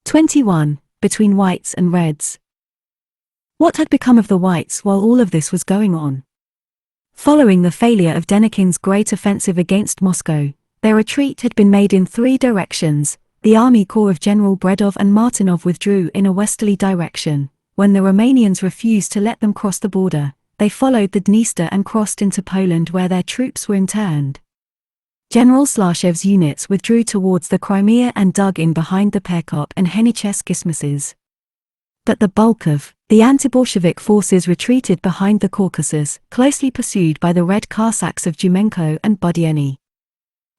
21. Between whites and reds. What had become of the whites while all of this was going on? Following the failure of Denikin's great offensive against Moscow, their retreat had been made in three directions. The army corps of General Bredov and Martinov withdrew in a westerly direction. When the Romanians refused to let them cross the border, they followed the Dniester and crossed into Poland, where their troops were interned. General Slashev's units withdrew towards the Crimea and dug in behind the Perkop and Henichesk isthmuses. But the bulk of the anti-Bolshevik forces retreated behind the Caucasus, closely pursued by the Red Cossacks of Jumenko and Budyenny.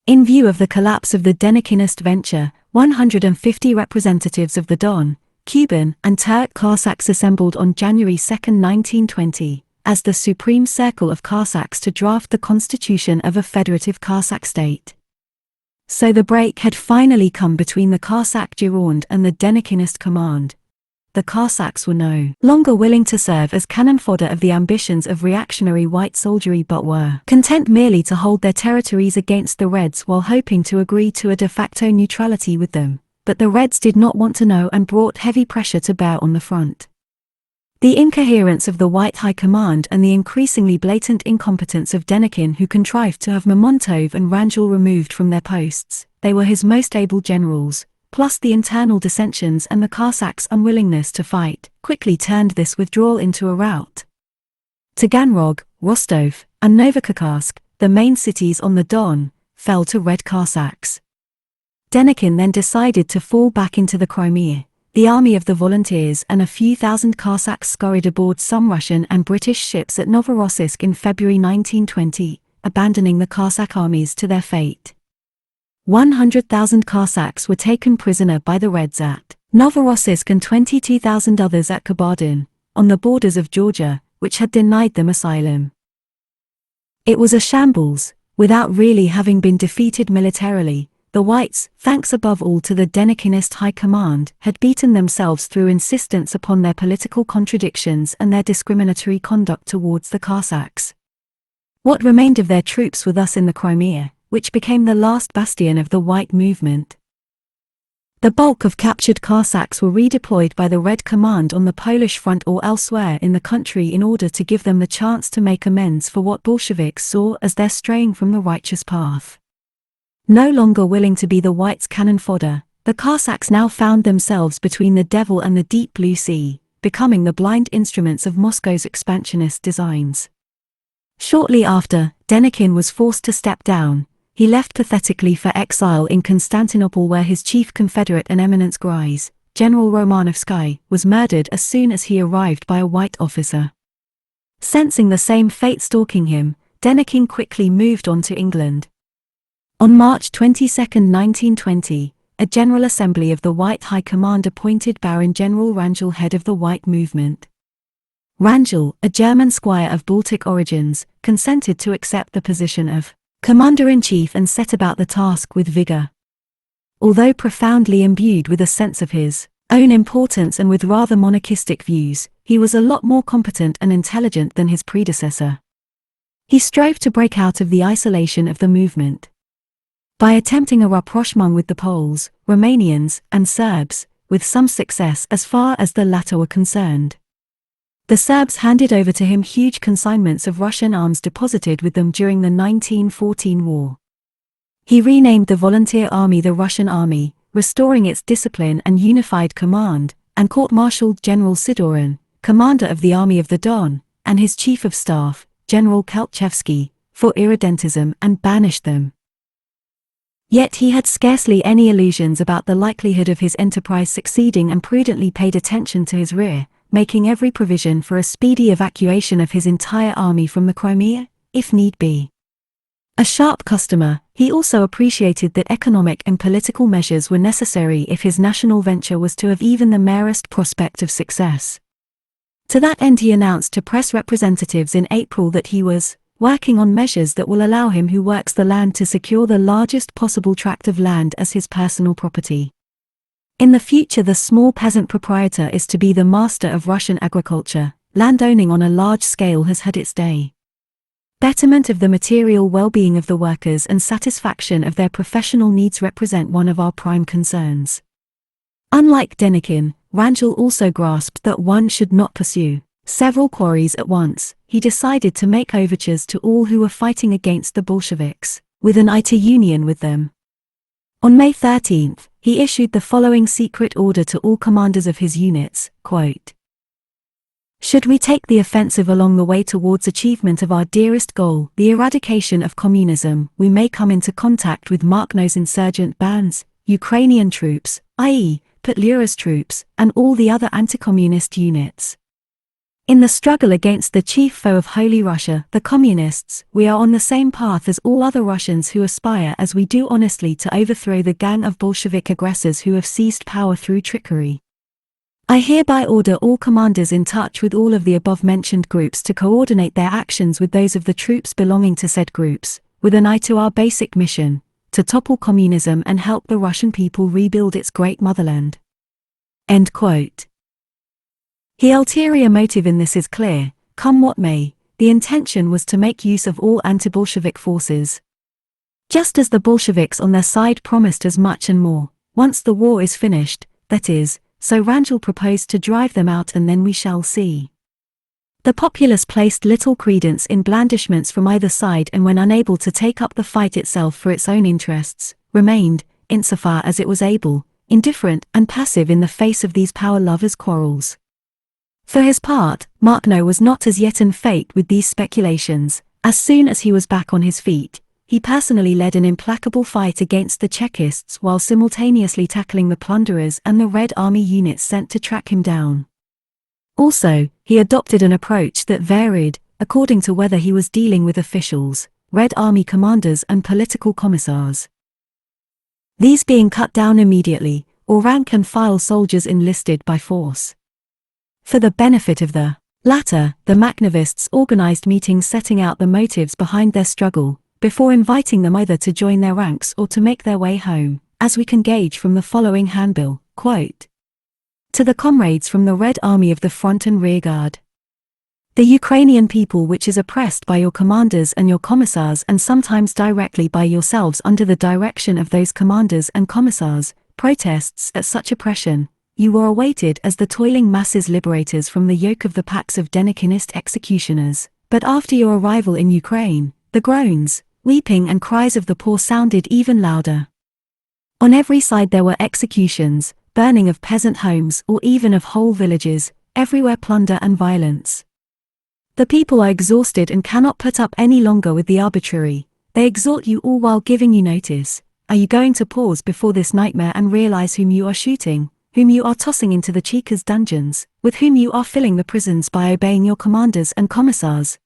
In view of the collapse of the Denikinist venture, 150 representatives of the Don, Kuban, and Turk Cossacks assembled on January 2, 1920, as the Supreme Circle of Cossacks to draft the constitution of a federative Cossack state. So the break had finally come between the Cossack Gironde and the Denikinist command. The Cossacks were no longer willing to serve as cannon fodder of the ambitions of reactionary white soldiery, but were content merely to hold their territories against the Reds while hoping to agree to a de facto neutrality with them. But the Reds did not want to know and brought heavy pressure to bear on the front. The incoherence of the White High Command and the increasingly blatant incompetence of Denikin, who contrived to have Mamontov and Rangel removed from their posts, they were his most able generals, plus the internal dissensions and the Cossacks' unwillingness to fight, quickly turned this withdrawal into a rout. Taganrog, Rostov, and Novokakhovsk, the main cities on the Don, fell to Red Cossacks. Denikin then decided to fall back into the Crimea. The army of the volunteers and a few thousand Cossacks scurried aboard some Russian and British ships at Novorossiysk in February 1920, abandoning the Cossack armies to their fate. 100,000 Cossacks were taken prisoner by the Reds at Novorossiysk and 22,000 others at Kabardin, on the borders of Georgia, which had denied them asylum. It was a shambles. Without really having been defeated militarily, the Whites, thanks above all to the Denikinist High Command, had beaten themselves through insistence upon their political contradictions and their discriminatory conduct towards the Cossacks. What remained of their troops were thus in the Crimea, which became the last bastion of the White movement. The bulk of captured Cossacks were redeployed by the Red Command on the Polish front or elsewhere in the country in order to give them the chance to make amends for what Bolsheviks saw as their straying from the righteous path. No longer willing to be the Whites' cannon fodder, the Cossacks now found themselves between the devil and the deep blue sea, becoming the blind instruments of Moscow's expansionist designs. Shortly after, Denikin was forced to step down. He left pathetically for exile in Constantinople, where his chief confederate and eminence Grise, General Romanovsky, was murdered as soon as he arrived by a white officer. Sensing the same fate stalking him, Denikin quickly moved on to England. On March 22, 1920, a General Assembly of the White High Command appointed Baron General Rangel head of the White movement. Rangel, a German squire of Baltic origins, consented to accept the position of Commander-in-Chief and set about the task with vigor. Although profoundly imbued with a sense of his own importance and with rather monarchistic views, he was a lot more competent and intelligent than his predecessor. He strove to break out of the isolation of the movement by attempting a rapprochement with the Poles, Romanians, and Serbs, with some success as far as the latter were concerned. The Serbs handed over to him huge consignments of Russian arms deposited with them during the 1914 war. He renamed the volunteer army the Russian Army, restoring its discipline and unified command, and court-martialed General Sidorin, commander of the Army of the Don, and his chief of staff, General Kalchevsky, for irredentism and banished them. Yet he had scarcely any illusions about the likelihood of his enterprise succeeding and prudently paid attention to his rear, making every provision for a speedy evacuation of his entire army from the Crimea, if need be. A sharp customer, he also appreciated that economic and political measures were necessary if his national venture was to have even the merest prospect of success. To that end he announced to press representatives in April that he was working on measures that will allow him who works the land to secure the largest possible tract of land as his personal property. In the future the small peasant proprietor is to be the master of Russian agriculture. Landowning on a large scale has had its day. Betterment of the material well-being of the workers and satisfaction of their professional needs represent one of our prime concerns. Unlike Denikin, Wrangel also grasped that one should not pursue several quarries at once. He decided to make overtures to all who were fighting against the Bolsheviks, with an eye to union with them. On May 13, he issued the following secret order to all commanders of his units, quote, "Should we take the offensive along the way towards achievement of our dearest goal, the eradication of communism, we may come into contact with Makhno's insurgent bands, Ukrainian troops, i.e., Petlura's troops, and all the other anti-communist units. In the struggle against the chief foe of Holy Russia, the Communists, we are on the same path as all other Russians who aspire as we do honestly to overthrow the gang of Bolshevik aggressors who have seized power through trickery. I hereby order all commanders in touch with all of the above-mentioned groups to coordinate their actions with those of the troops belonging to said groups, with an eye to our basic mission, to topple communism and help the Russian people rebuild its great motherland." End quote. The ulterior motive in this is clear. Come what may, the intention was to make use of all anti-Bolshevik forces. Just as the Bolsheviks on their side promised as much and more, once the war is finished, that is, so Wrangel proposed to drive them out and then we shall see. The populace placed little credence in blandishments from either side and when unable to take up the fight itself for its own interests, remained, insofar as it was able, indifferent and passive in the face of these power lovers' quarrels. For his part, Makhno was not as yet en fete with these speculations. As soon as he was back on his feet, he personally led an implacable fight against the Chekists while simultaneously tackling the plunderers and the Red Army units sent to track him down. Also, he adopted an approach that varied, according to whether he was dealing with officials, Red Army commanders and political commissars. These being cut down immediately, or rank-and-file soldiers enlisted by force. For the benefit of the latter, the Makhnovists organized meetings setting out the motives behind their struggle, before inviting them either to join their ranks or to make their way home, as we can gauge from the following handbill, quote, "To the comrades from the Red Army of the Front and Rear Guard. The Ukrainian people which is oppressed by your commanders and your commissars and sometimes directly by yourselves under the direction of those commanders and commissars, protests at such oppression. You were awaited as the toiling masses liberators from the yoke of the packs of Denikinist executioners, but after your arrival in Ukraine, the groans, weeping and cries of the poor sounded even louder. On every side there were executions, burning of peasant homes or even of whole villages, everywhere plunder and violence. The people are exhausted and cannot put up any longer with the arbitrary. They exhort you all while giving you notice. Are you going to pause before this nightmare and realize whom you are shooting, whom you are tossing into the Cheka's dungeons, with whom you are filling the prisons by obeying your commanders and commissars?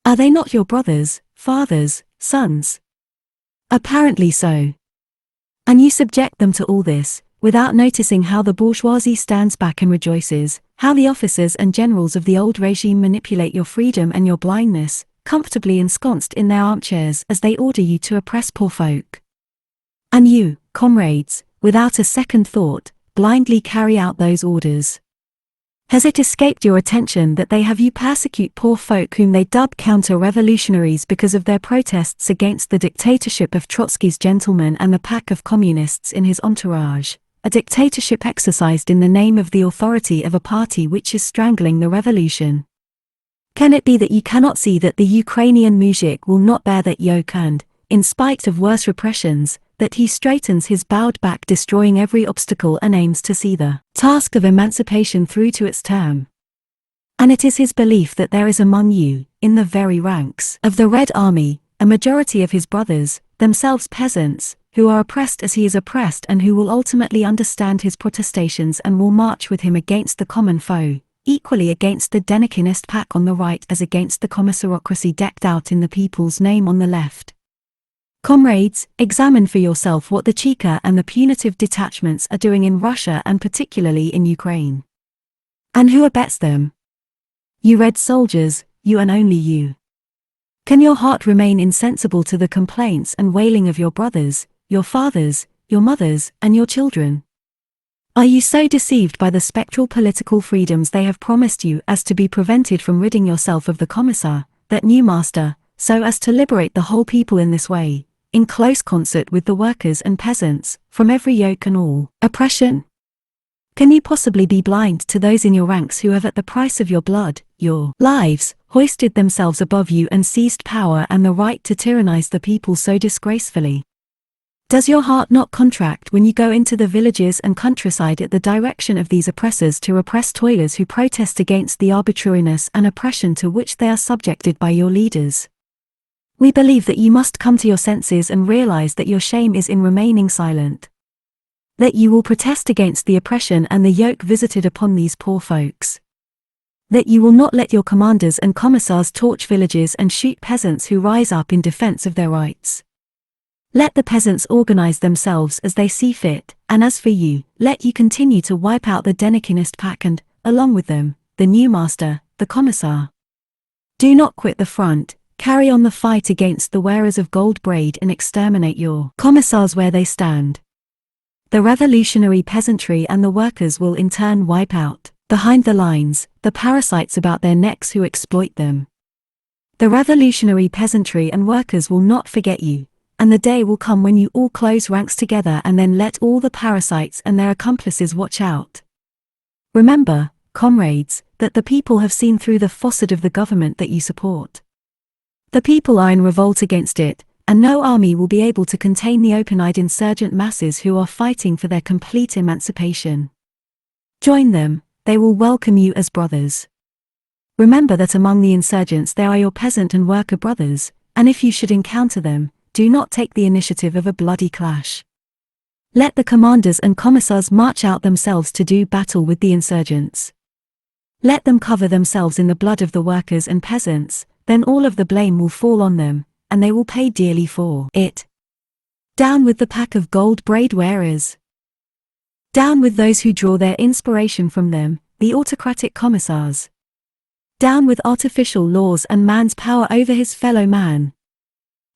Are they not your brothers, fathers, sons? Apparently so. And you subject them to all this, without noticing how the bourgeoisie stands back and rejoices, how the officers and generals of the old regime manipulate your freedom and your blindness, comfortably ensconced in their armchairs as they order you to oppress poor folk. And you, comrades, without a second thought, blindly carry out those orders. Has it escaped your attention that they have you persecute poor folk whom they dub counter-revolutionaries because of their protests against the dictatorship of Trotsky's gentlemen and the pack of communists in his entourage, a dictatorship exercised in the name of the authority of a party which is strangling the revolution? Can it be that you cannot see that the Ukrainian mujik will not bear that yoke and, in spite of worse repressions, that he straightens his bowed back destroying every obstacle and aims to see the task of emancipation through to its term? And it is his belief that there is among you, in the very ranks of the Red Army, a majority of his brothers, themselves peasants, who are oppressed as he is oppressed and who will ultimately understand his protestations and will march with him against the common foe, equally against the Denikinist pack on the right as against the commissarocracy decked out in the people's name on the left. Comrades, examine for yourself what the Cheka and the punitive detachments are doing in Russia and particularly in Ukraine. And who abets them? You Red soldiers, you and only you. Can your heart remain insensible to the complaints and wailing of your brothers, your fathers, your mothers, and your children? Are you so deceived by the spectral political freedoms they have promised you as to be prevented from ridding yourself of the commissar, that new master, so as to liberate the whole people in this way, in close concert with the workers and peasants, from every yoke and all oppression. Can you possibly be blind to those in your ranks who have at the price of your blood, your lives, hoisted themselves above you and seized power and the right to tyrannize the people so disgracefully? Does your heart not contract when you go into the villages and countryside at the direction of these oppressors to repress toilers who protest against the arbitrariness and oppression to which they are subjected by your leaders? We believe that you must come to your senses and realize that your shame is in remaining silent. That you will protest against the oppression and the yoke visited upon these poor folks. That you will not let your commanders and commissars torch villages and shoot peasants who rise up in defense of their rights. Let the peasants organize themselves as they see fit, and as for you, let you continue to wipe out the Denikinist pack and, along with them, the new master, the commissar. Do not quit the front, carry on the fight against the wearers of gold braid and exterminate your commissars where they stand. The revolutionary peasantry and the workers will in turn wipe out, behind the lines, the parasites about their necks who exploit them. The revolutionary peasantry and workers will not forget you, and the day will come when you all close ranks together and then let all the parasites and their accomplices watch out. Remember, comrades, that the people have seen through the facade of the government that you support. The people are in revolt against it, and no army will be able to contain the open-eyed insurgent masses who are fighting for their complete emancipation. Join them, they will welcome you as brothers. Remember that among the insurgents there are your peasant and worker brothers, and if you should encounter them, do not take the initiative of a bloody clash. Let the commanders and commissars march out themselves to do battle with the insurgents. Let them cover themselves in the blood of the workers and peasants, then all of the blame will fall on them, and they will pay dearly for it. Down with the pack of gold braid wearers. Down with those who draw their inspiration from them, the autocratic commissars. Down with artificial laws and man's power over his fellow man.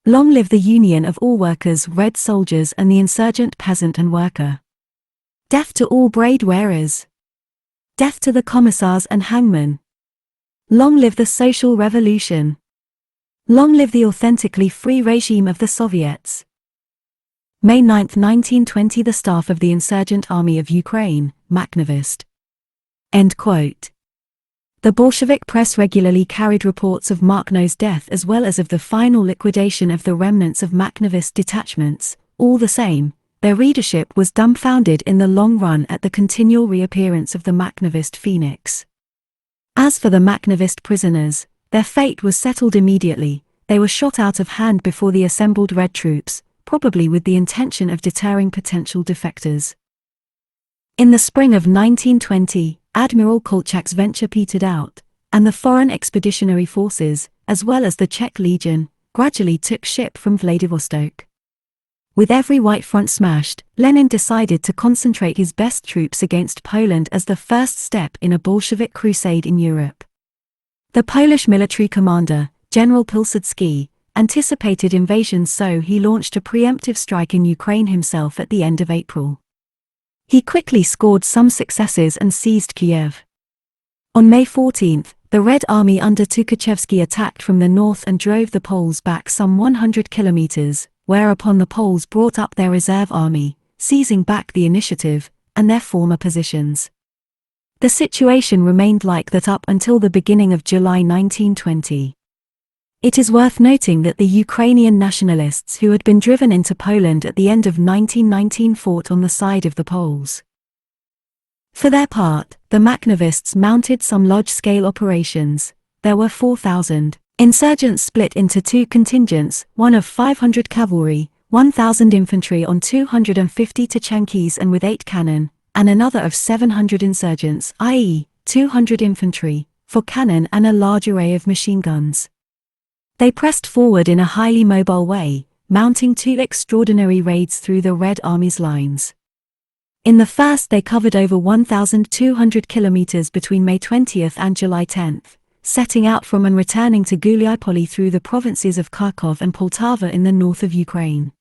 Long live the union of all workers, red soldiers and the insurgent peasant and worker. Death to all braid wearers. Death to the commissars and hangmen. Long live the social revolution. Long live the authentically free regime of the Soviets. May 9, 1920. The staff of the Insurgent Army of Ukraine, Makhnovist. End quote. The Bolshevik press regularly carried reports of Makhno's death as well as of the final liquidation of the remnants of Makhnovist detachments. All the same, their readership was dumbfounded in the long run at the continual reappearance of the Makhnovist phoenix. As for the Makhnovist prisoners, their fate was settled immediately. They were shot out of hand before the assembled Red troops, probably with the intention of deterring potential defectors. In the spring of 1920, Admiral Kolchak's venture petered out, and the foreign expeditionary forces, as well as the Czech Legion, gradually took ship from Vladivostok. With every white front smashed, Lenin decided to concentrate his best troops against Poland as the first step in a Bolshevik crusade in Europe. The Polish military commander, General Pilsudski, anticipated invasion, so he launched a preemptive strike in Ukraine himself at the end of April. He quickly scored some successes and seized Kiev. On May 14, the Red Army under Tukhachevsky attacked from the north and drove the Poles back some 100 kilometers, whereupon the Poles brought up their reserve army, seizing back the initiative and their former positions. The situation remained like that up until the beginning of July 1920. It is worth noting that the Ukrainian nationalists who had been driven into Poland at the end of 1919 fought on the side of the Poles. For their part, the Makhnovists mounted some large-scale operations. There were 4,000 insurgents split into two contingents, one of 500 cavalry, 1,000 infantry on 250 Tachankis and with 8 cannon, and another of 700 insurgents, i.e., 200 infantry, for cannon and a large array of machine guns. They pressed forward in a highly mobile way, mounting 2 extraordinary raids through the Red Army's lines. In the first they covered over 1,200 kilometers between May 20 and July 10, setting out from and returning to Guliapoli through the provinces of Kharkov and Poltava in the north of Ukraine.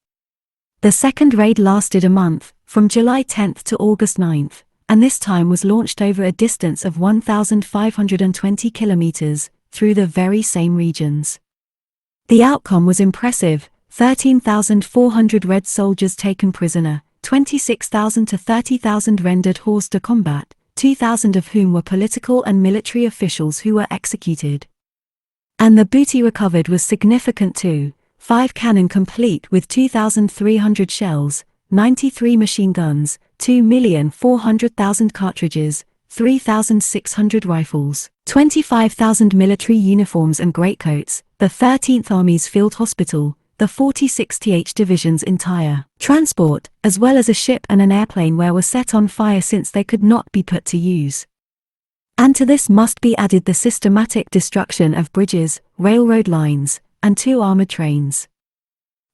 The second raid lasted a month, from July 10 to August 9, and this time was launched over a distance of 1,520 kilometers, through the very same regions. The outcome was impressive. 13,400 Red soldiers taken prisoner, 26,000 to 30,000 rendered hors de combat, 2,000 of whom were political and military officials who were executed. And the booty recovered was significant too: 5 cannon complete with 2,300 shells, 93 machine guns, 2,400,000 cartridges, 3,600 rifles, 25,000 military uniforms and greatcoats, the 13th Army's field hospital, the 46th TH Division's entire transport, as well as a ship and an airplane were set on fire since they could not be put to use. And to this must be added the systematic destruction of bridges, railroad lines, and 2 armored trains.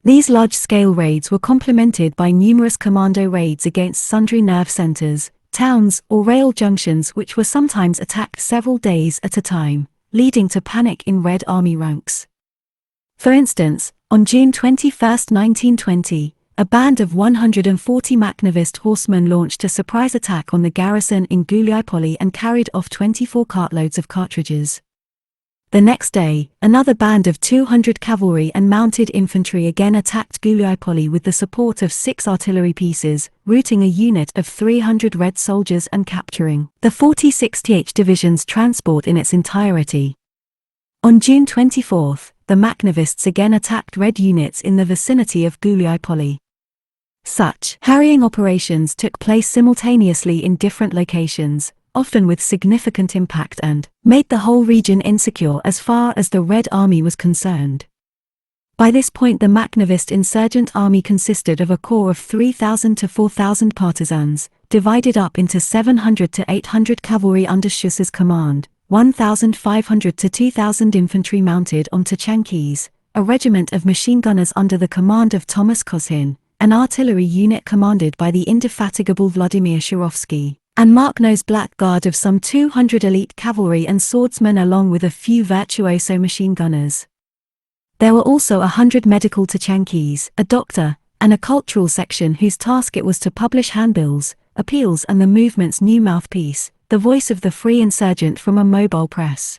These large-scale raids were complemented by numerous commando raids against sundry nerve centers, towns, or rail junctions which were sometimes attacked several days at a time, leading to panic in Red Army ranks. For instance, on June 21, 1920, a band of 140 Makhnovist horsemen launched a surprise attack on the garrison in Gulyapoli and carried off 24 cartloads of cartridges. The next day, another band of 200 cavalry and mounted infantry again attacked Gulyapoli with the support of 6 artillery pieces, routing a unit of 300 Red soldiers and capturing the 46th TH Division's transport in its entirety. On June 24, the Makhnovists again attacked Red units in the vicinity of Gulyapoli. Such harrying operations took place simultaneously in different locations, often with significant impact, and made the whole region insecure as far as the Red Army was concerned. By this point the Makhnovist insurgent army consisted of a corps of 3,000 to 4,000 partisans, divided up into 700 to 800 cavalry under Schuss's command, 1,500 to 2,000 infantry mounted on Tachankis, a regiment of machine gunners under the command of Thomas Kozhin, an artillery unit commanded by the indefatigable Vladimir Shurovsky, and Makhno's Black Guard of some 200 elite cavalry and swordsmen along with a few virtuoso machine gunners. There were also 100 medical Tachankis, a doctor, and a cultural section whose task it was to publish handbills, appeals and the movement's new mouthpiece, the voice of the free insurgent from a mobile press.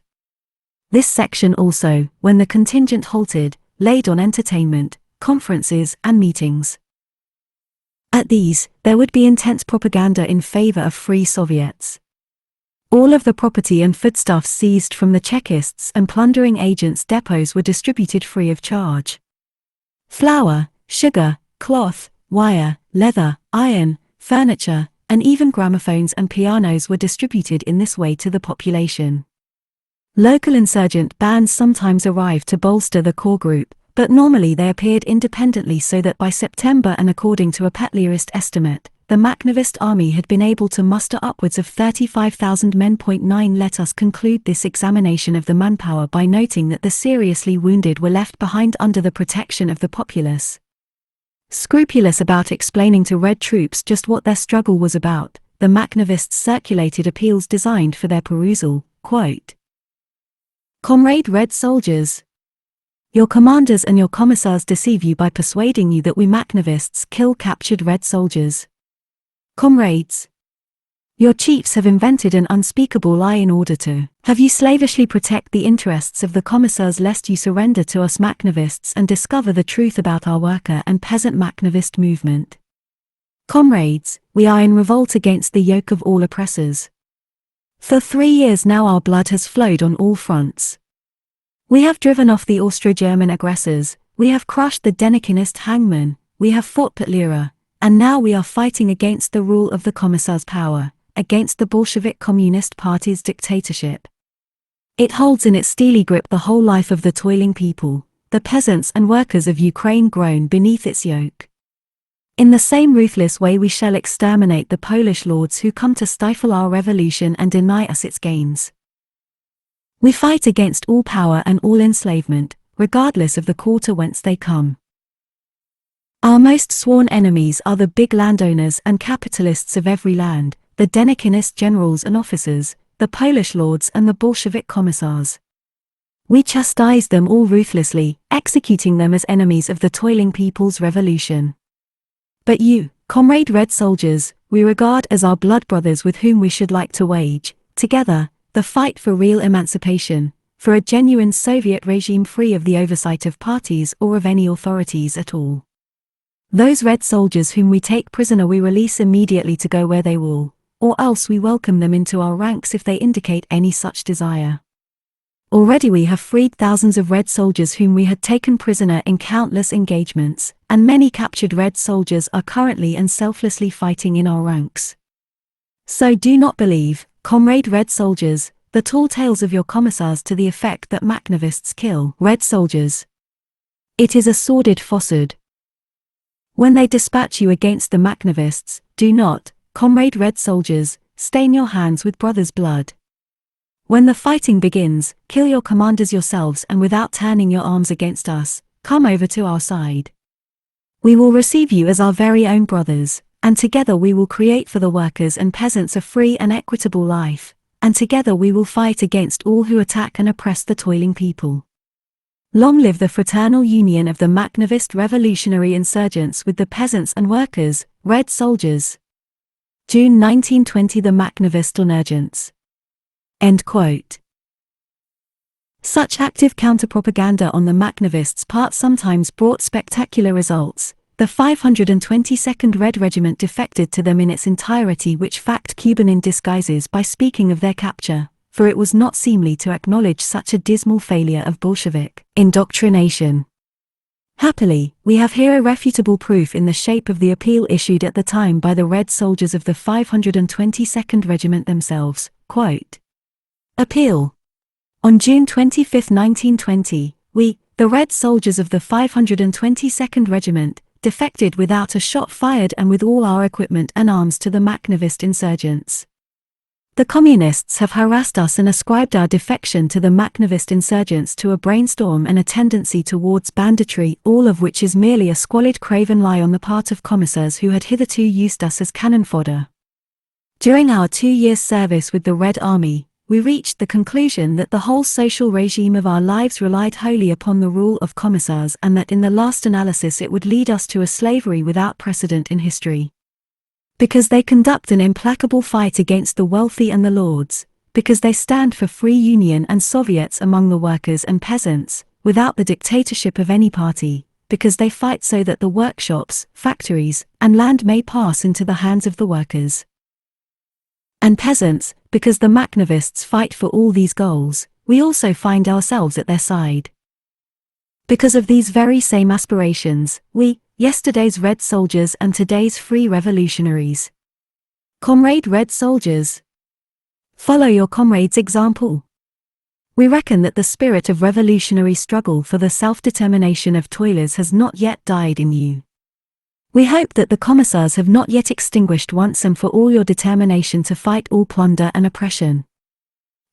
This section also, when the contingent halted, laid on entertainment, conferences and meetings. At these, there would be intense propaganda in favor of free Soviets. All of the property and foodstuffs seized from the Chekists and plundering agents' depots were distributed free of charge. Flour, sugar, cloth, wire, leather, iron, furniture, and even gramophones and pianos were distributed in this way to the population. Local insurgent bands sometimes arrived to bolster the core group, but normally they appeared independently, so that by September, and according to a Petliarist estimate, the Makhnovist army had been able to muster upwards of 35,000 men. 9 Let us conclude this examination of the manpower by noting that the seriously wounded were left behind under the protection of the populace. Scrupulous about explaining to Red troops just what their struggle was about, the Makhnovists circulated appeals designed for their perusal, quote, "Comrade Red soldiers, your commanders and your commissars deceive you by persuading you that we Makhnovists kill captured Red soldiers. Comrades, your chiefs have invented an unspeakable lie in order to have you slavishly protect the interests of the commissars, lest you surrender to us Makhnovists and discover the truth about our worker and peasant Makhnovist movement. Comrades, we are in revolt against the yoke of all oppressors. For 3 years now our blood has flowed on all fronts. We have driven off the Austro-German aggressors, we have crushed the Denikinist hangman, we have fought Petlera, and now we are fighting against the rule of the Commissar's power, against the Bolshevik Communist Party's dictatorship. It holds in its steely grip the whole life of the toiling people, the peasants and workers of Ukraine groan beneath its yoke. In the same ruthless way we shall exterminate the Polish lords who come to stifle our revolution and deny us its gains. We fight against all power and all enslavement, regardless of the quarter whence they come. Our most sworn enemies are the big landowners and capitalists of every land, the Denikinist generals and officers, the Polish lords and the Bolshevik commissars. We chastise them all ruthlessly, executing them as enemies of the toiling people's revolution. But you, comrade Red soldiers, we regard as our blood brothers with whom we should like to wage, together, the fight for real emancipation, for a genuine Soviet regime free of the oversight of parties or of any authorities at all. Those Red soldiers whom we take prisoner we release immediately to go where they will, or else we welcome them into our ranks if they indicate any such desire. Already we have freed thousands of Red soldiers whom we had taken prisoner in countless engagements, and many captured Red soldiers are currently and selflessly fighting in our ranks. So do not believe, comrade Red soldiers, the tall tales of your commissars to the effect that Makhnovists kill Red soldiers. It is a sordid falsehood. When they dispatch you against the Makhnovists, do not, comrade Red soldiers, stain your hands with brothers' blood. When the fighting begins, kill your commanders yourselves and without turning your arms against us, come over to our side. We will receive you as our very own brothers, and together we will create for the workers and peasants a free and equitable life, and together we will fight against all who attack and oppress the toiling people. Long live the fraternal union of the Makhnovist revolutionary insurgents with the peasants and workers, Red soldiers. June 1920 The Makhnovist insurgents. End quote. Such active counter-propaganda on the Makhnovists' part sometimes brought spectacular results. The 522nd Red Regiment defected to them in its entirety, which fact Kuban disguises by speaking of their capture, for it was not seemly to acknowledge such a dismal failure of Bolshevik indoctrination. Happily, we have here irrefutable proof in the shape of the appeal issued at the time by the Red soldiers of the 522nd Regiment themselves, quote, Appeal. On June 25, 1920, we, the Red soldiers of the 522nd Regiment, defected without a shot fired and with all our equipment and arms to the Makhnovist insurgents. The Communists have harassed us and ascribed our defection to the Makhnovist insurgents to a brainstorm and a tendency towards banditry, all of which is merely a squalid craven lie on the part of commissars who had hitherto used us as cannon fodder. During our 2 years' service with the Red Army, we reached the conclusion that the whole social regime of our lives relied wholly upon the rule of commissars and that in the last analysis it would lead us to a slavery without precedent in history. Because they conduct an implacable fight against the wealthy and the lords, because they stand for free union and Soviets among the workers and peasants, without the dictatorship of any party, because they fight so that the workshops, factories, and land may pass into the hands of the workers and peasants, because the Makhnovists fight for all these goals, we also find ourselves at their side. Because of these very same aspirations, we, yesterday's Red soldiers and today's free revolutionaries. Comrade Red soldiers, follow your comrades' example. We reckon that the spirit of revolutionary struggle for the self-determination of toilers has not yet died in you. We hope that the commissars have not yet extinguished once and for all your determination to fight all plunder and oppression.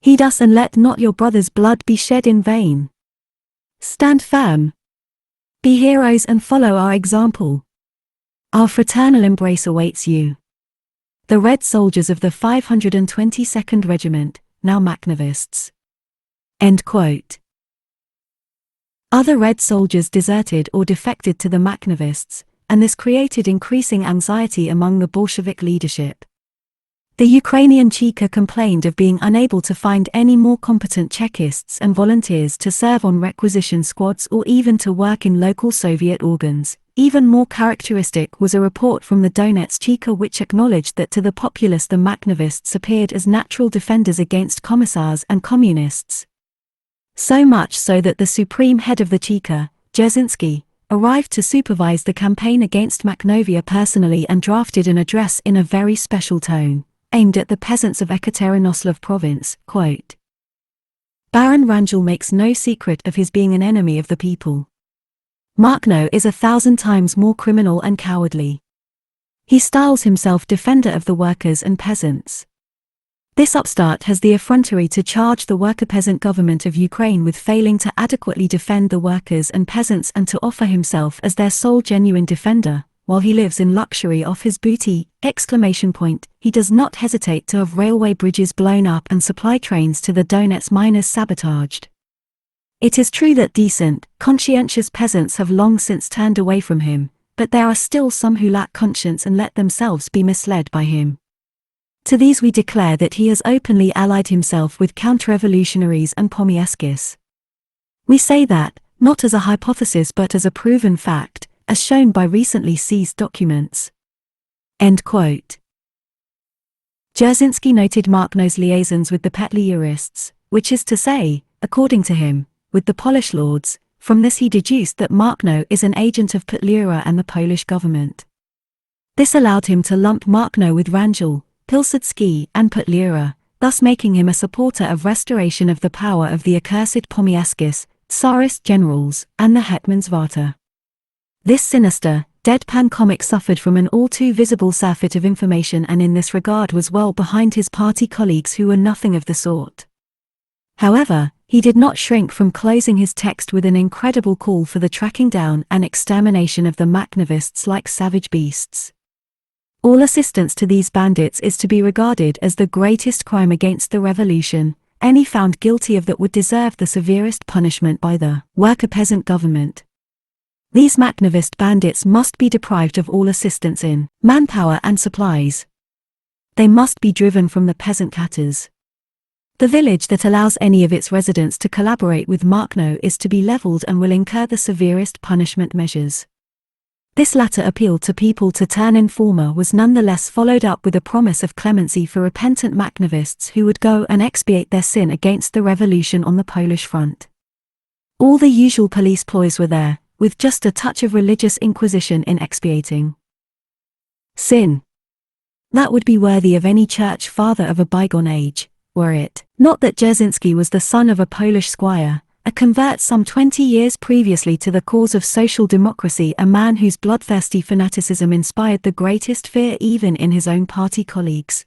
Heed us and let not your brother's blood be shed in vain. Stand firm. Be heroes and follow our example. Our fraternal embrace awaits you. The Red soldiers of the 522nd Regiment, now Makhnovists. End quote. Other Red soldiers deserted or defected to the Makhnovists, and this created increasing anxiety among the Bolshevik leadership. The Ukrainian Cheka complained of being unable to find any more competent Chekists and volunteers to serve on requisition squads or even to work in local Soviet organs. Even more characteristic was a report from the Donetsk Cheka which acknowledged that to the populace the Makhnovists appeared as natural defenders against commissars and communists. So much so that the supreme head of the Cheka, Dzerzhinsky, arrived to supervise the campaign against Makhnovia personally and drafted an address in a very special tone, aimed at the peasants of Ekaterinoslav province, quote, Baron Rangel makes no secret of his being an enemy of the people. Mahkno is 1,000 times more criminal and cowardly. He styles himself defender of the workers and peasants. This upstart has the effrontery to charge the worker-peasant government of Ukraine with failing to adequately defend the workers and peasants and to offer himself as their sole genuine defender, while he lives in luxury off his booty, ! He does not hesitate to have railway bridges blown up and supply trains to the Donetsk miners sabotaged. It is true that decent, conscientious peasants have long since turned away from him, but there are still some who lack conscience and let themselves be misled by him. To these we declare that he has openly allied himself with counter-revolutionaries and pomieskists. We say that, not as a hypothesis but as a proven fact, as shown by recently seized documents." End quote. Dzerzhinsky noted Makhno's liaisons with the petlerists, which is to say, according to him, with the Polish lords. From this he deduced that Makhno is an agent of Petlura and the Polish government. This allowed him to lump Makhno with Wrangel, Pilsudski and Petlura, thus making him a supporter of restoration of the power of the accursed Pomieskis, tsarist generals, and the Hetmansvata. This sinister, deadpan comic suffered from an all-too visible surfeit of information and in this regard was well behind his party colleagues who were nothing of the sort. However, he did not shrink from closing his text with an incredible call for the tracking down and extermination of the Makhnovists like savage beasts. All assistance to these bandits is to be regarded as the greatest crime against the revolution, any found guilty of that would deserve the severest punishment by the worker-peasant government. These Makhnovist bandits must be deprived of all assistance in manpower and supplies. They must be driven from the peasant khatas. The village that allows any of its residents to collaborate with Mahkno is to be leveled and will incur the severest punishment measures. This latter appeal to people to turn informer was nonetheless followed up with a promise of clemency for repentant Makhnovists who would go and expiate their sin against the revolution on the Polish front. All the usual police ploys were there, with just a touch of religious inquisition in expiating sin. That would be worthy of any church father of a bygone age, were it not that Dzerzhinsky was the son of a Polish squire, a convert some 20 years previously to the cause of social democracy, a man whose bloodthirsty fanaticism inspired the greatest fear even in his own party colleagues.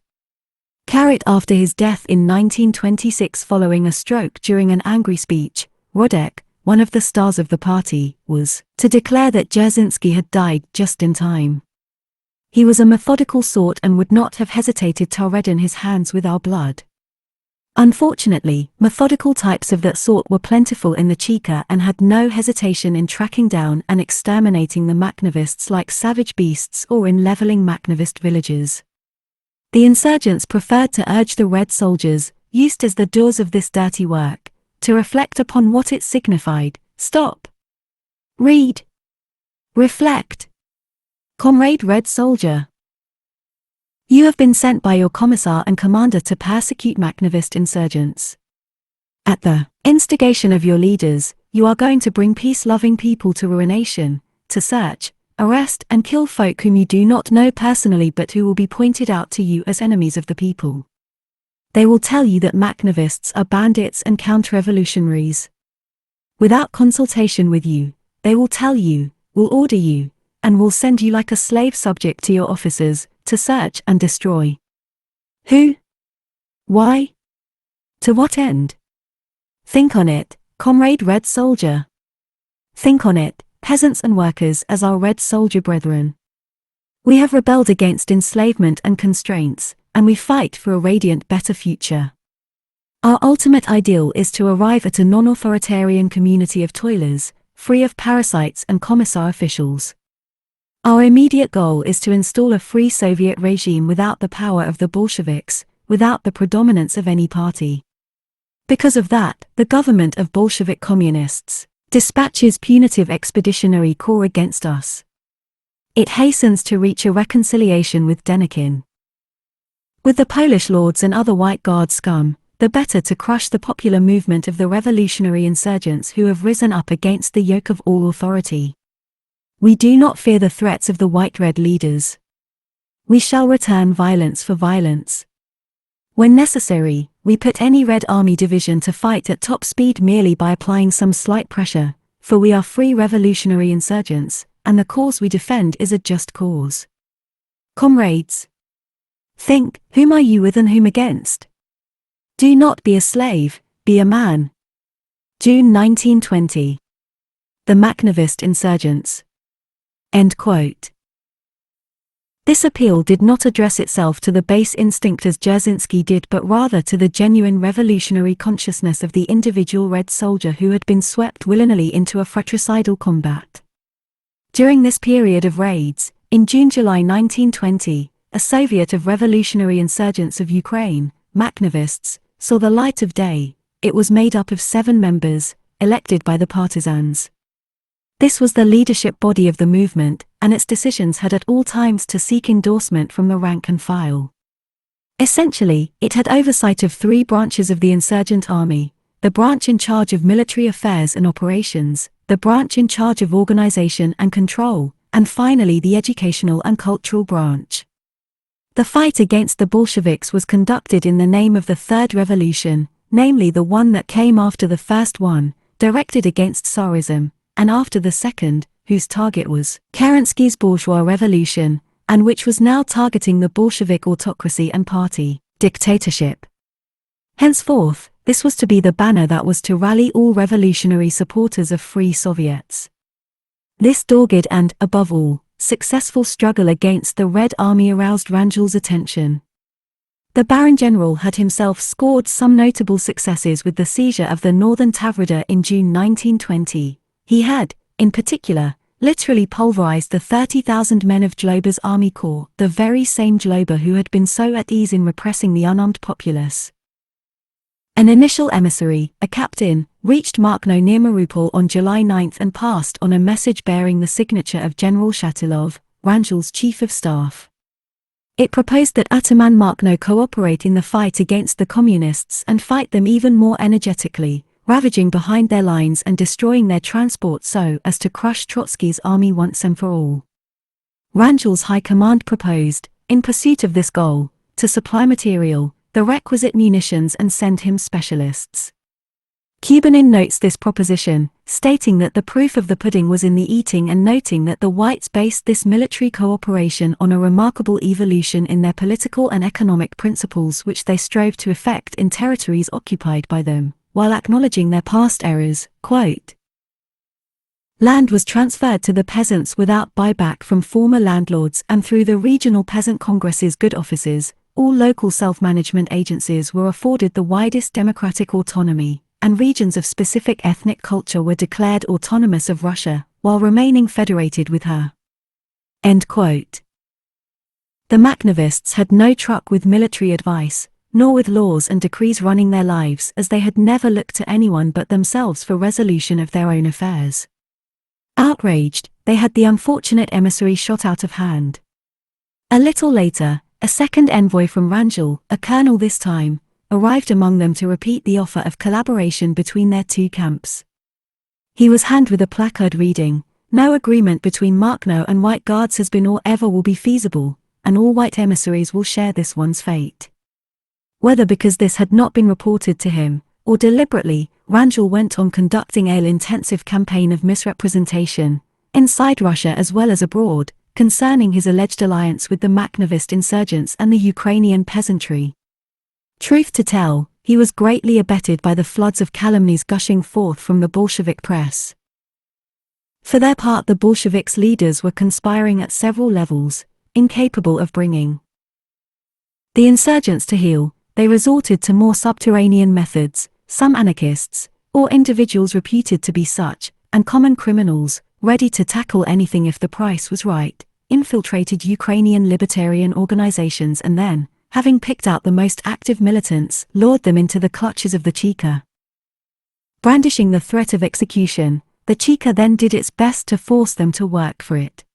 Carried after his death in 1926 following a stroke during an angry speech, Rodek, one of the stars of the party, was to declare that Dzerzhinsky had died just in time. He was a methodical sort and would not have hesitated to redden his hands with our blood. Unfortunately, methodical types of that sort were plentiful in the Cheka and had no hesitation in tracking down and exterminating the Makhnovists like savage beasts or in leveling Makhnovist villages. The insurgents preferred to urge the Red soldiers, used as the doers of this dirty work, to reflect upon what it signified: stop, read, reflect. Comrade Red Soldier, you have been sent by your commissar and commander to persecute Makhnovist insurgents. At the instigation of your leaders, you are going to bring peace-loving people to ruination, to search, arrest and kill folk whom you do not know personally but who will be pointed out to you as enemies of the people. They will tell you that Makhnovists are bandits and counter-revolutionaries. Without consultation with you, they will tell you, will order you, and will send you like a slave subject to your officers, to search and destroy. Who? Why? To what end? Think on it, comrade Red Soldier. Think on it, peasants and workers as our Red Soldier brethren. We have rebelled against enslavement and constraints, and we fight for a radiant better future. Our ultimate ideal is to arrive at a non-authoritarian community of toilers, free of parasites and commissar officials. Our immediate goal is to install a free Soviet regime without the power of the Bolsheviks, without the predominance of any party. Because of that, the government of Bolshevik communists dispatches punitive expeditionary corps against us. It hastens to reach a reconciliation with Denikin. With the Polish lords and other White Guard scum, the better to crush the popular movement of the revolutionary insurgents who have risen up against the yoke of all authority. We do not fear the threats of the white-red leaders. We shall return violence for violence. When necessary, we put any Red Army division to fight at top speed merely by applying some slight pressure, for we are free revolutionary insurgents, and the cause we defend is a just cause. Comrades, think, whom are you with and whom against? Do not be a slave, be a man. June 1920. The Makhnovist insurgents. End quote. This appeal did not address itself to the base instinct as Dzerzhinsky did but rather to the genuine revolutionary consciousness of the individual Red Soldier who had been swept willy-nilly into a fratricidal combat. During this period of raids, in June-July 1920, a Soviet of Revolutionary Insurgents of Ukraine, Makhnovists, saw the light of day. It was made up of 7 members, elected by the partisans. This was the leadership body of the movement, and its decisions had at all times to seek endorsement from the rank and file. Essentially, it had oversight of 3 branches of the insurgent army: the branch in charge of military affairs and operations, the branch in charge of organization and control, and finally the educational and cultural branch. The fight against the Bolsheviks was conducted in the name of the Third Revolution, namely the one that came after the first one, directed against Tsarism, and after the second, whose target was Kerensky's bourgeois revolution, and which was now targeting the Bolshevik autocracy and party dictatorship. Henceforth, this was to be the banner that was to rally all revolutionary supporters of free Soviets. This dogged and, above all, successful struggle against the Red Army aroused Wrangel's attention. The Baron General had himself scored some notable successes with the seizure of the northern Tavrida in June 1920. He had, in particular, literally pulverized the 30,000 men of Jloba's army corps, the very same Jloba who had been so at ease in repressing the unarmed populace. An initial emissary, a captain, reached Mahkno near Mariupol on July 9 and passed on a message bearing the signature of General Shatilov, Wrangel's chief of staff. It proposed that Ataman Makhno cooperate in the fight against the communists and fight them even more energetically, ravaging behind their lines and destroying their transport so as to crush Trotsky's army once and for all. Wrangel's high command proposed, in pursuit of this goal, to supply material, the requisite munitions and send him specialists. Kuban notes this proposition, stating that the proof of the pudding was in the eating and noting that the whites based this military cooperation on a remarkable evolution in their political and economic principles which they strove to effect in territories occupied by them, while acknowledging their past errors. Quote, land was transferred to the peasants without buyback from former landlords and through the regional peasant congresses' good offices, all local self-management agencies were afforded the widest democratic autonomy, and regions of specific ethnic culture were declared autonomous of Russia, while remaining federated with her. End quote. The Makhnovists had no truck with military advice, nor with laws and decrees running their lives, as they had never looked to anyone but themselves for resolution of their own affairs. Outraged, they had the unfortunate emissary shot out of hand. A little later, a second envoy from Wrangel, a colonel this time, arrived among them to repeat the offer of collaboration between their 2 camps. He was handed with a placard reading, "No agreement between Makhno and White Guards has been or ever will be feasible, and all white emissaries will share this one's fate." Whether because this had not been reported to him, or deliberately, Wrangel went on conducting an intensive campaign of misrepresentation, inside Russia as well as abroad, concerning his alleged alliance with the Makhnovist insurgents and the Ukrainian peasantry. Truth to tell, he was greatly abetted by the floods of calumnies gushing forth from the Bolshevik press. For their part, the Bolsheviks' leaders were conspiring at several levels, incapable of bringing the insurgents to heel. They resorted to more subterranean methods. Some anarchists, or individuals reputed to be such, and common criminals, ready to tackle anything if the price was right, infiltrated Ukrainian libertarian organizations and then, having picked out the most active militants, lured them into the clutches of the Cheka. Brandishing the threat of execution, the Cheka then did its best to force them to work for it.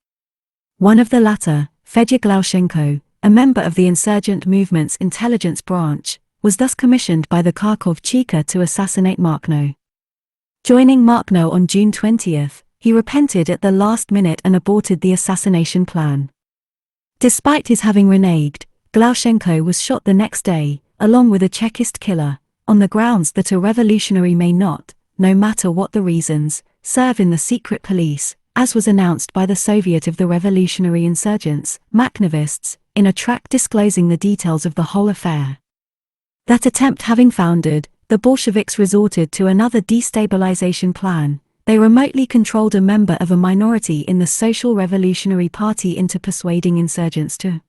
One of the latter, Fedya Glaushenko, a member of the insurgent movement's intelligence branch, was thus commissioned by the Kharkov Cheka to assassinate Makhno. Joining Makhno on June 20, he repented at the last minute and aborted the assassination plan. Despite his having reneged, Glaushenko was shot the next day, along with a Chekist killer, on the grounds that a revolutionary may not, no matter what the reasons, serve in the secret police, as was announced by the Soviet of the Revolutionary Insurgents, Makhnovists, in a tract disclosing the details of the whole affair. That attempt having foundered, the Bolsheviks resorted to another destabilization plan. They remotely controlled a member of a minority in the Social Revolutionary Party into persuading insurgents to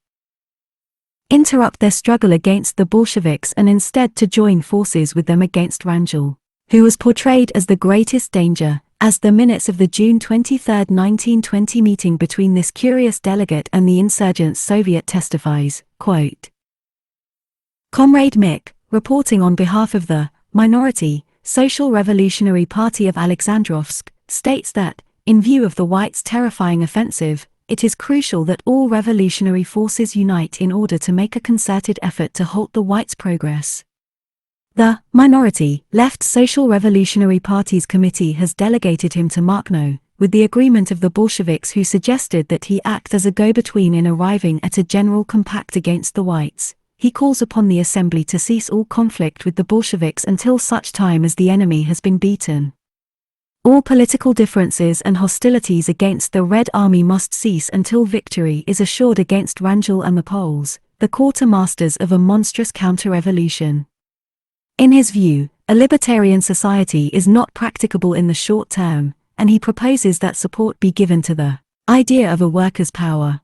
interrupt their struggle against the Bolsheviks and instead to join forces with them against Wrangel, who was portrayed as the greatest danger, As the minutes of the June 23, 1920 meeting between this curious delegate and the insurgents Soviet testifies, quote, Comrade Mick, reporting on behalf of the minority Social Revolutionary Party of Alexandrovsk, states that, in view of the Whites' terrifying offensive, it is crucial that all revolutionary forces unite in order to make a concerted effort to halt the Whites' progress. The minority Left Social Revolutionary Party's committee has delegated him to Makhno, with the agreement of the Bolsheviks, who suggested that he act as a go-between in arriving at a general compact against the Whites. He calls upon the assembly to cease all conflict with the Bolsheviks until such time as the enemy has been beaten. All political differences and hostilities against the Red Army must cease until victory is assured against Wrangel and the Poles, the quartermasters of a monstrous counter-revolution. In his view, a libertarian society is not practicable in the short term, and he proposes that support be given to the idea of a workers' power.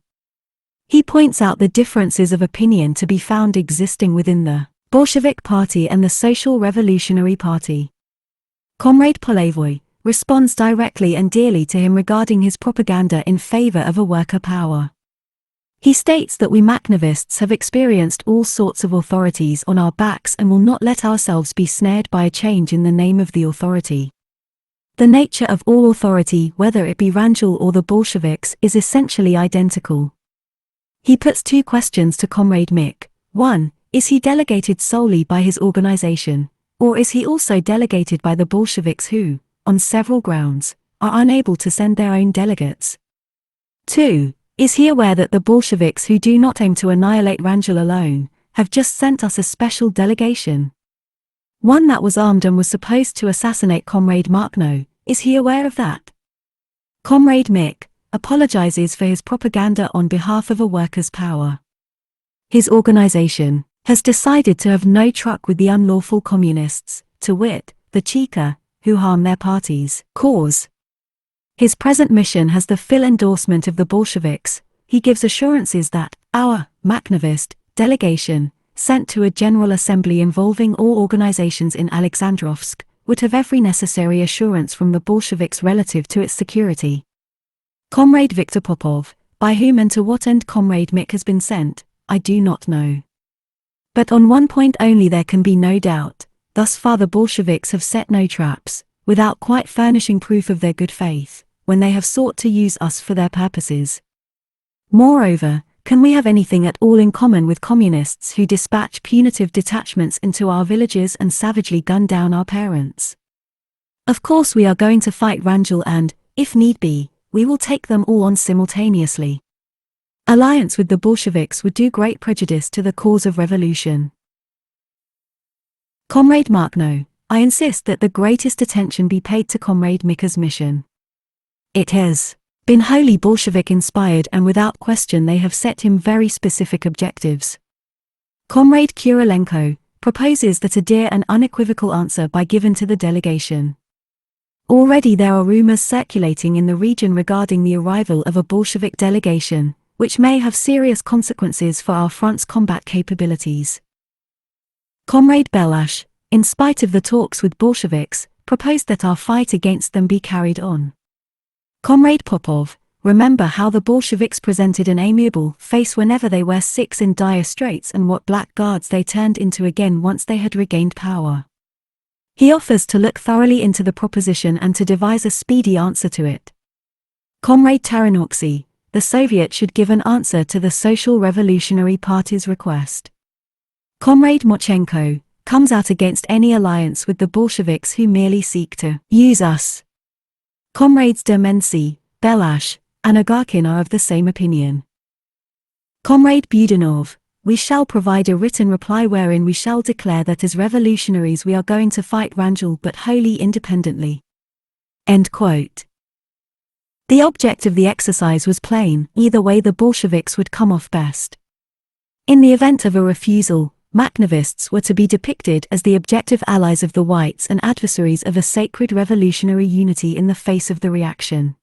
He points out the differences of opinion to be found existing within the Bolshevik Party and the Social Revolutionary Party. Comrade Polevoy responds directly and dearly to him regarding his propaganda in favor of a worker power. He states that we Makhnovists have experienced all sorts of authorities on our backs and will not let ourselves be snared by a change in the name of the authority. The nature of all authority, whether it be Wrangel or the Bolsheviks, is essentially identical. He puts two questions to Comrade Mick. 1. Is he delegated solely by his organization, or is he also delegated by the Bolsheviks who, on several grounds, are unable to send their own delegates? 2. Is he aware that the Bolsheviks, who do not aim to annihilate Wrangel alone, have just sent us a special delegation? One that was armed and was supposed to assassinate Comrade Makhno. Is he aware of that? Comrade Mick apologizes for his propaganda on behalf of a workers' power. His organization has decided to have no truck with the unlawful communists, to wit, the Cheka, who harm their party's cause. His present mission has the full endorsement of the Bolsheviks. He gives assurances that our Makhnovist delegation, sent to a General Assembly involving all organizations in Alexandrovsk, would have every necessary assurance from the Bolsheviks relative to its security. Comrade Viktor Popov, by whom and to what end Comrade Mick has been sent, I do not know. But on one point only there can be no doubt. Thus far the Bolsheviks have set no traps, without quite furnishing proof of their good faith, when they have sought to use us for their purposes. Moreover, can we have anything at all in common with communists who dispatch punitive detachments into our villages and savagely gun down our parents? Of course we are going to fight Wrangel and, if need be, we will take them all on simultaneously. Alliance with the Bolsheviks would do great prejudice to the cause of revolution. Comrade Makhno, I insist that the greatest attention be paid to Comrade Mick's mission. It has been wholly Bolshevik-inspired, and without question they have set him very specific objectives. Comrade Kurilenko proposes that a dear and unequivocal answer be given to the delegation. Already there are rumors circulating in the region regarding the arrival of a Bolshevik delegation, which may have serious consequences for our front's combat capabilities. Comrade Belash, in spite of the talks with Bolsheviks, proposed that our fight against them be carried on. Comrade Popov, remember how the Bolsheviks presented an amiable face whenever they were sick in dire straits, and what blackguards they turned into again once they had regained power. He offers to look thoroughly into the proposition and to devise a speedy answer to it. Comrade Taranoxy, the Soviet should give an answer to the Social Revolutionary Party's request. Comrade Mochenko comes out against any alliance with the Bolsheviks who merely seek to use us. Comrades Demensky, Belash, and Agarkin are of the same opinion. Comrade Budanov, we shall provide a written reply wherein we shall declare that as revolutionaries we are going to fight Wrangel but wholly independently. End quote. The object of the exercise was plain: either way the Bolsheviks would come off best. In the event of a refusal, Makhnovists were to be depicted as the objective allies of the Whites and adversaries of a sacred revolutionary unity in the face of the reaction.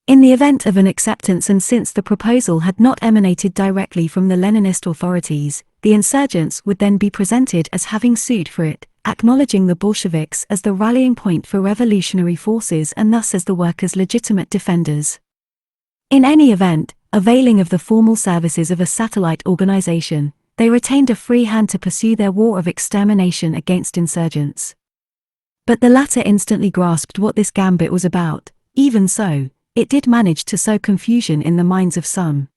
In the event of an acceptance, and since the proposal had not emanated directly from the Leninist authorities, the insurgents would then be presented as having sued for it, acknowledging the Bolsheviks as the rallying point for revolutionary forces and thus as the workers' legitimate defenders. In any event, availing of the formal services of a satellite organization, they retained a free hand to pursue their war of extermination against insurgents. But the latter instantly grasped what this gambit was about. Even so, it did manage to sow confusion in the minds of some.